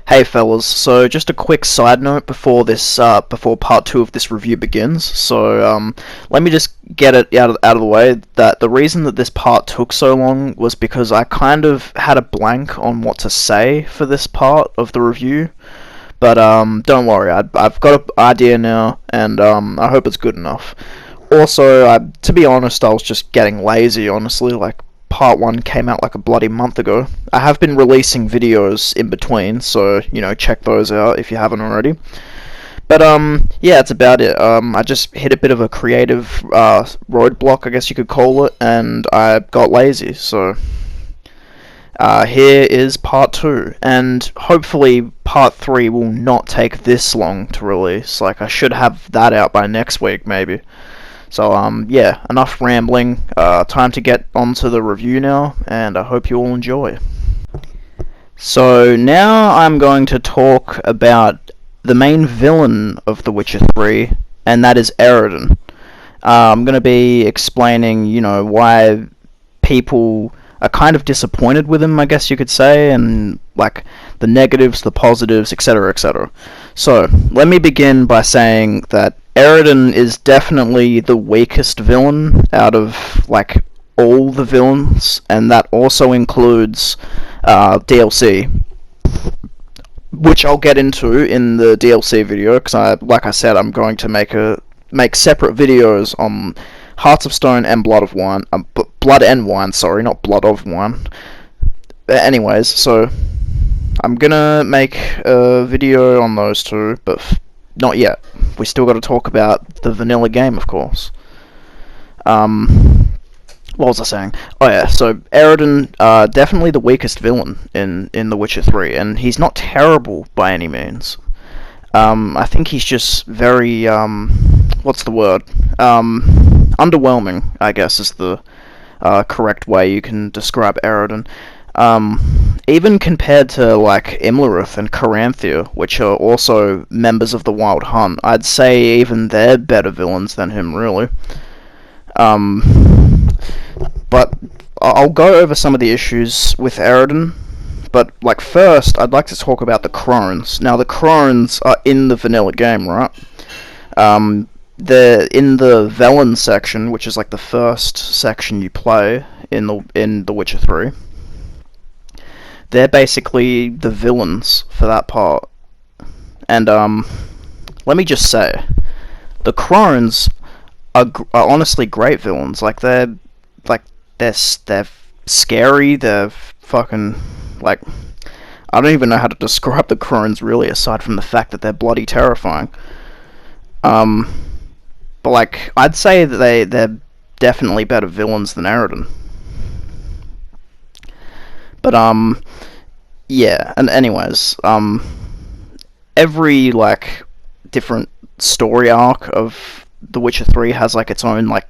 Hey fellas, so just a quick side note before part two of this review begins. Let me just get it out of the way that the reason that this part took so long was because I kind of had a blank on what to say for this part of the review. But don't worry, I've got an idea now, and I hope it's good enough. Also, to be honest, I was just getting lazy, honestly. Like, part one came out like a bloody month ago. I have been releasing videos in between, so, check those out if you haven't already. But, yeah, that's about it. I just hit a bit of a creative roadblock, I guess you could call it, and I got lazy, so here is part two, and hopefully part three will not take this long to release. Like, I should have that out by next week, maybe. So, yeah, enough rambling. Time to get onto the review now, and I hope you all enjoy. So, now I'm going to talk about the main villain of The Witcher 3, and that is Eredin. I'm going to be explaining, why people are kind of disappointed with him, I guess you could say, and, like, the negatives, the positives, etc., etc. So, let me begin by saying that Eredin is definitely the weakest villain out of, like, all the villains, and that also includes DLC, which I'll get into in the DLC video, because like I said, I'm going to make separate videos on Hearts of Stone and Blood of Wine, Blood and Wine, sorry, not Blood of Wine. But anyways, so I'm gonna make a video on those two, but not yet. We still got to talk about the vanilla game, of course. What was I saying? Oh yeah, so Eredin, definitely the weakest villain in The Witcher 3, and he's not terrible by any means. I think he's just very, what's the word? Underwhelming, I guess, is the correct way you can describe Eredin. Even compared to, like, Imlerith and Caranthea, which are also members of the Wild Hunt, I'd say even they're better villains than him, really. But I'll go over some of the issues with Eredin. But, like, first, I'd like to talk about the Crones. Now, the Crones are in the vanilla game, right? They're in the Velen section, which is, like, the first section you play in The Witcher 3. They're basically the villains for that part. And, let me just say, the Crones are honestly great villains. Like, they're scary, they're fucking, like, I don't even know how to describe the Crones, really, aside from the fact that they're bloody terrifying. But, like, I'd say that they're definitely better villains than Eredin. But, yeah, and anyways, every, like, different story arc of The Witcher 3 has, like, its own, like,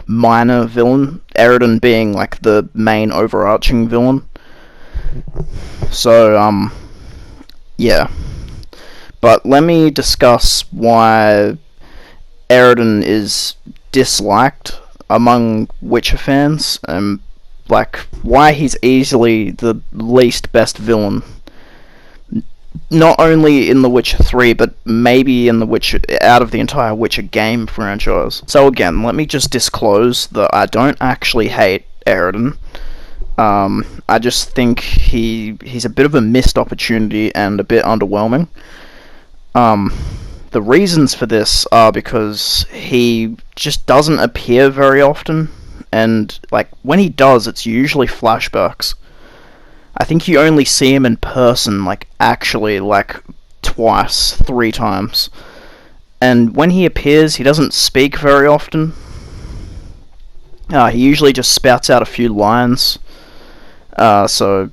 minor villain, Eredin being, like, the main overarching villain. So, yeah. But let me discuss why Eredin is disliked among Witcher fans, and, like, why he's easily the least best villain, not only in The Witcher 3, but maybe in out of the entire Witcher game franchise. So again, let me just disclose that I don't actually hate Eredin. I just think he's a bit of a missed opportunity and a bit underwhelming. The reasons for this are because he just doesn't appear very often, and, like, when he does, it's usually flashbacks. I think you only see him in person, like, actually, like, twice, 3 times. And when he appears, he doesn't speak very often. He usually just spouts out a few lines. So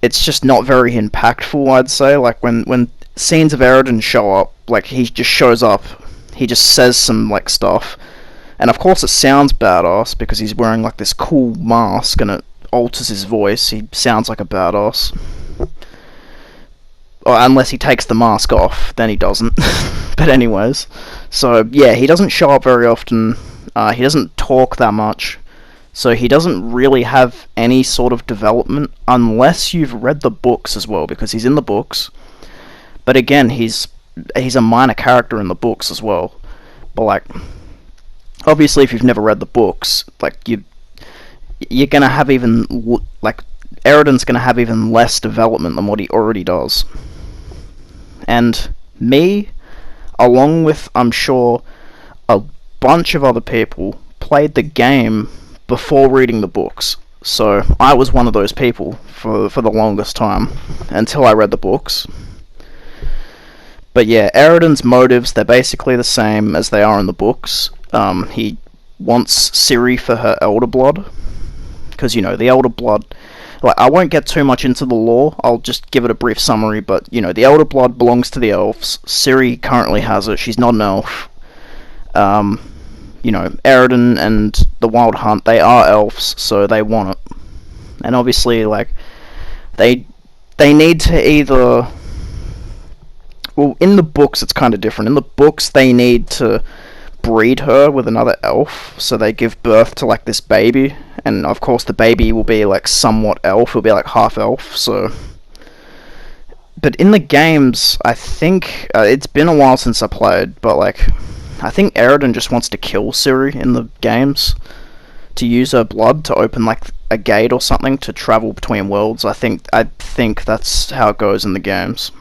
it's just not very impactful, I'd say. Like, when scenes of Eredin show up, like, he just shows up, he just says some, like, stuff. And of course it sounds badass, because he's wearing, like, this cool mask, and it alters his voice. He sounds like a badass. Or unless he takes the mask off, then he doesn't. But anyways, so yeah, he doesn't show up very often. He doesn't talk that much. So he doesn't really have any sort of development unless you've read the books as well, because he's in the books. But again, he's a minor character in the books as well. But like, obviously, if you've never read the books, like you're gonna have even like Eridan's gonna have even less development than what he already does. And me, along with I'm sure a bunch of other people, played the game before reading the books. So I was one of those people for the longest time until I read the books. But yeah, Eridan's motives, they're basically the same as they are in the books. He wants Ciri for her elder blood, because, you know, the elder blood... Like, I won't get too much into the lore, I'll just give it a brief summary, but, you know, the elder blood belongs to the elves. Ciri currently has it, she's not an elf. You know, Eridan and the Wild Hunt, they are elves, so they want it. And obviously, like, they need to either... Well, in the books it's kind of different. In the books they need to breed her with another elf, so they give birth to, like, this baby, and of course the baby will be, like, somewhat elf, he'll be, like, half elf, so... But in the games, I think, it's been a while since I played, but, like, I think Eridan just wants to kill Ciri in the games, to use her blood to open, like, a gate or something to travel between worlds. I think that's how it goes in the games.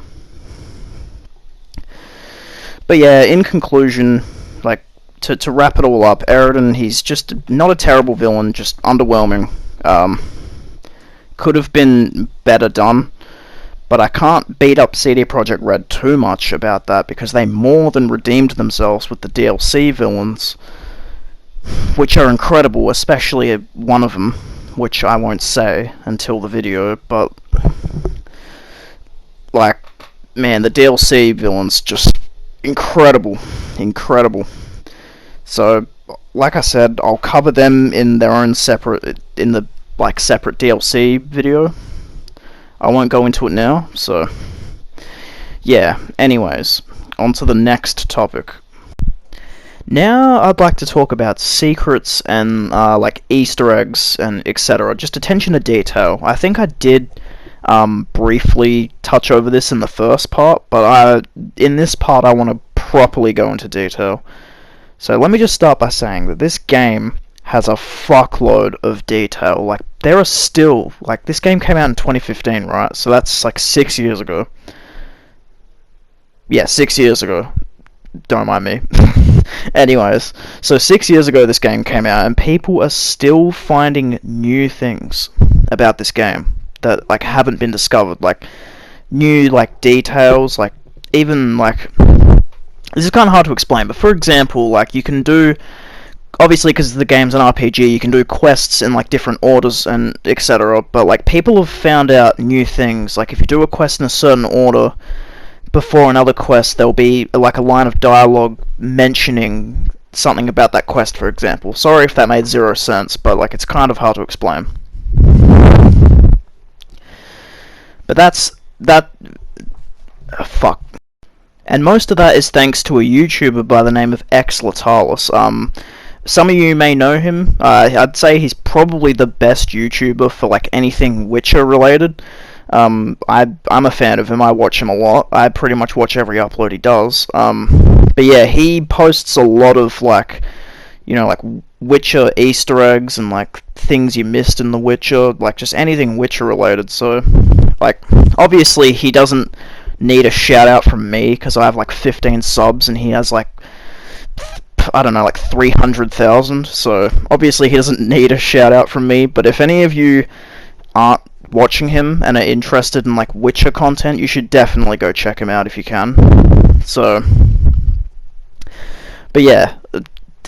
But yeah, in conclusion, like, to wrap it all up, Eridan, he's just not a terrible villain, just underwhelming. Could have been better done, but I can't beat up CD Projekt Red too much about that, because they more than redeemed themselves with the DLC villains, which are incredible, especially one of them, which I won't say until the video, but, like, man, the DLC villains just... incredible. So, like I said, I'll cover them in their own separate, in the, like, separate DLC video. I won't go into it now, so, yeah, anyways, on to the next topic. Now, I'd like to talk about secrets and, like, Easter eggs and etc. Just attention to detail. I think I did briefly touch over this in the first part, but in this part I want to properly go into detail. So let me just start by saying that this game has a fuckload of detail. Like, there are still, like, this game came out in 2015, right? So that's like 6 years ago. Yeah, 6 years ago. Don't mind me. Anyways, so 6 years ago this game came out, and people are still finding new things about this game that, like, haven't been discovered, like, new, like, details, like, even, like, this is kind of hard to explain, but for example, like, you can do, obviously because the game's an RPG, you can do quests in, like, different orders and etc., but, like, people have found out new things. Like, if you do a quest in a certain order before another quest, there'll be, like, a line of dialogue mentioning something about that quest, for example. Sorry if that made zero sense, but, like, it's kind of hard to explain. But fuck. And most of that is thanks to a YouTuber by the name of XLatalis. Some of you may know him. I'd say he's probably the best YouTuber for, like, anything Witcher related. I'm a fan of him. I watch him a lot. I pretty much watch every upload he does. But yeah, he posts a lot of, like, you know, like, Witcher Easter eggs and, like, things you missed in The Witcher, like, just anything Witcher related. So, like, obviously he doesn't need a shout out from me because I have, like, 15 subs and he has, like, I don't know, like 300,000. So obviously he doesn't need a shout out from me. But if any of you aren't watching him and are interested in, like, Witcher content, you should definitely go check him out if you can. So, but yeah,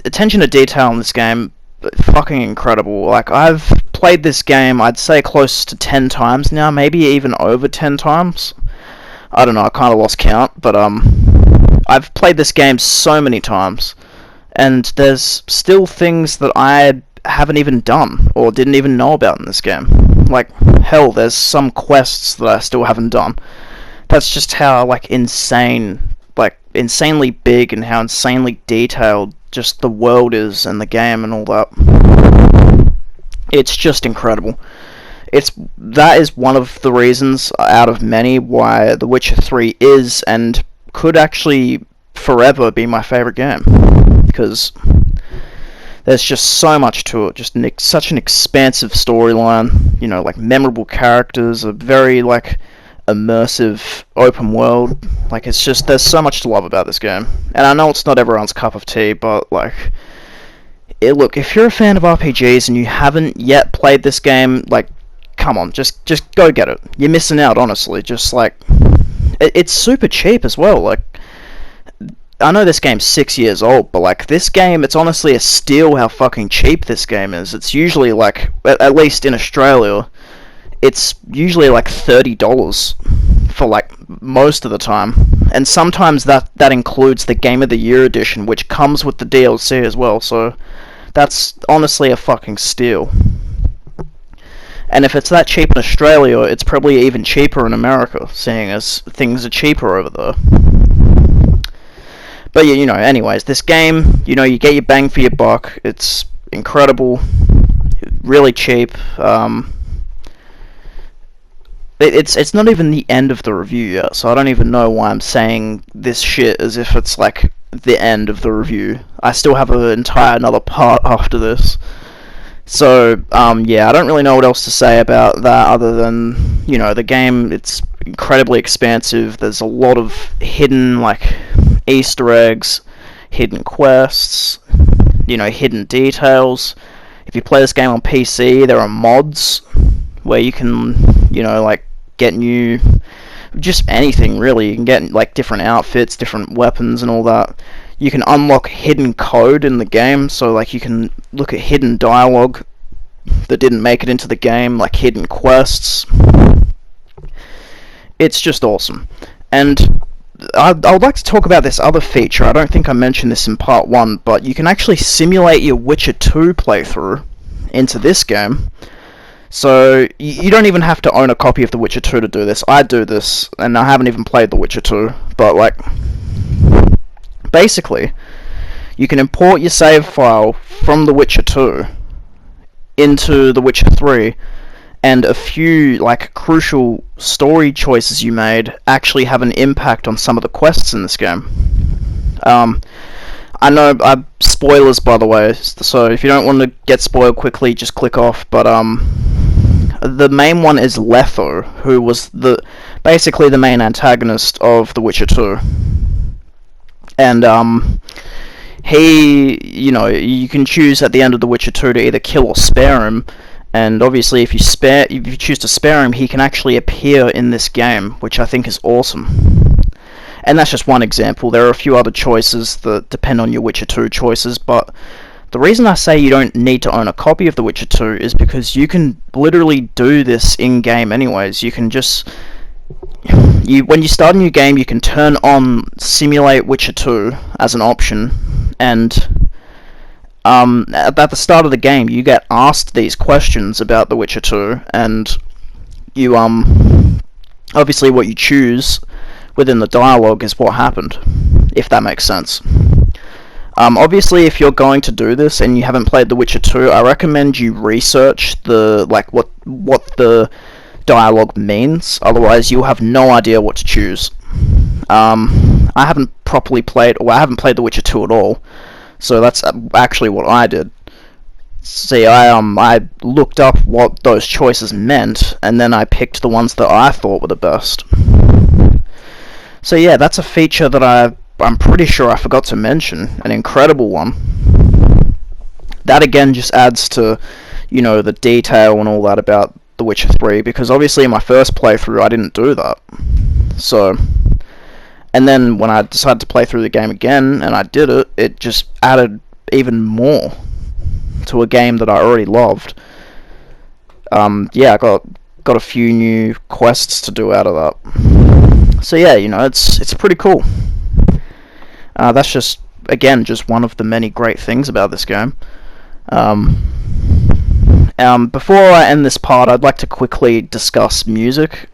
attention to detail in this game, fucking incredible. Like, I've played this game, I'd say close to 10 times now, maybe even over 10 times. I don't know, I kind of lost count, but I've played this game so many times, and there's still things that I haven't even done, or didn't even know about in this game. Like, hell, there's some quests that I still haven't done. That's just how, like, insanely big and how insanely detailed just the world is and the game and all that. It's just incredible. That is one of the reasons out of many why The Witcher 3 is and could actually forever be my favorite game, because there's just so much to it, just such an expansive storyline, like memorable characters, a very like immersive open world. Like, it's just, there's so much to love about this game. And I know it's not everyone's cup of tea, but like, look, if you're a fan of RPGs and you haven't yet played this game, like, come on, just go get it. You're missing out, honestly. Just like, it's super cheap as well. Like, I know this game's 6 years old, but like, this game, it's honestly a steal how fucking cheap this game is. It's usually like, at least in Australia, it's usually like $30 for like most of the time, and sometimes that includes the Game of the Year edition, which comes with the DLC as well. So that's honestly a fucking steal. And if it's that cheap in Australia, it's probably even cheaper in America, seeing as things are cheaper over there. But yeah, anyways, this game, you get your bang for your buck. It's incredible, really cheap. It's not even the end of the review yet, so I don't even know why I'm saying this shit as if it's like the end of the review. I still have another part after this. So, yeah, I don't really know what else to say about that other than, the game, it's incredibly expansive. There's a lot of hidden, like, Easter eggs, hidden quests, hidden details. If you play this game on PC, there are mods where you can, like, get new, just anything, really. You can get, like, different outfits, different weapons and all that. You can unlock hidden code in the game, so like you can look at hidden dialogue that didn't make it into the game, like hidden quests. It's just awesome. And I would like to talk about this other feature. I don't think I mentioned this in part 1, but you can actually simulate your Witcher 2 playthrough into this game. So you don't even have to own a copy of The Witcher 2 to do this. I do this, and I haven't even played The Witcher 2, but like, basically, you can import your save file from The Witcher 2 into The Witcher 3, and a few like crucial story choices you made actually have an impact on some of the quests in this game. I know, spoilers by the way, so if you don't want to get spoiled quickly, just click off, but the main one is Letho, who was basically the main antagonist of The Witcher 2. And he, you can choose at the end of The Witcher 2 to either kill or spare him. And obviously, if you choose to spare him, he can actually appear in this game, which I think is awesome. And that's just one example. There are a few other choices that depend on your Witcher 2 choices, but the reason I say you don't need to own a copy of The Witcher 2 is because you can literally do this in-game anyways. You can just... when you start a new game, you can turn on Simulate Witcher 2 as an option, and at the start of the game, you get asked these questions about The Witcher 2, and you, obviously what you choose within the dialogue is what happened, if that makes sense. Obviously, if you're going to do this and you haven't played The Witcher 2, I recommend you research what the dialogue means, otherwise you'll have no idea what to choose. I haven't played The Witcher 2 at all, so that's actually what I did. See, I looked up what those choices meant, and then I picked the ones that I thought were the best. So yeah, that's a feature that I'm pretty sure I forgot to mention, an incredible one. That again just adds to, the detail and all that about The Witcher 3, because obviously in my first playthrough I didn't do that. So, and then when I decided to play through the game again and I did it, it just added even more to a game that I already loved. Yeah, I got a few new quests to do out of that. So yeah, it's pretty cool. That's just one of the many great things about this game. Before I end this part, I'd like to quickly discuss music.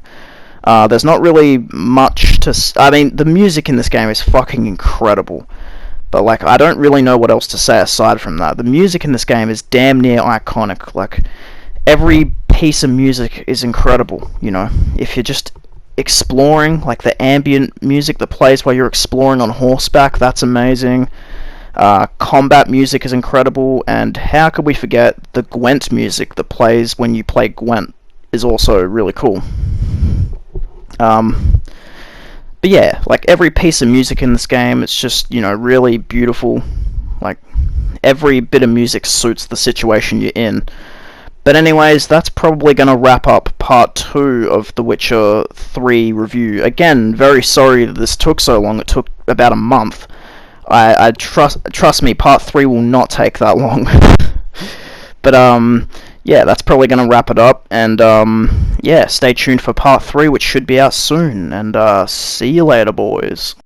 There's not really much to... I mean, the music in this game is fucking incredible. But, I don't really know what else to say aside from that. The music in this game is damn near iconic. every piece of music is incredible. You know, if you're just exploring, like the ambient music that plays while you're exploring on horseback, that's amazing. Combat music is incredible, and how could we forget the Gwent music that plays when you play Gwent is also really cool. But yeah, like every piece of music in this game, it's just, you know, really beautiful. Like every bit of music suits the situation you're in. But anyways, that's probably going to wrap up part 2 of The Witcher 3 review. Again, very sorry that this took so long. It took about a month. I trust me, part 3 will not take that long. But yeah, that's probably going to wrap it up, and yeah, stay tuned for part 3, which should be out soon, and see you later, boys.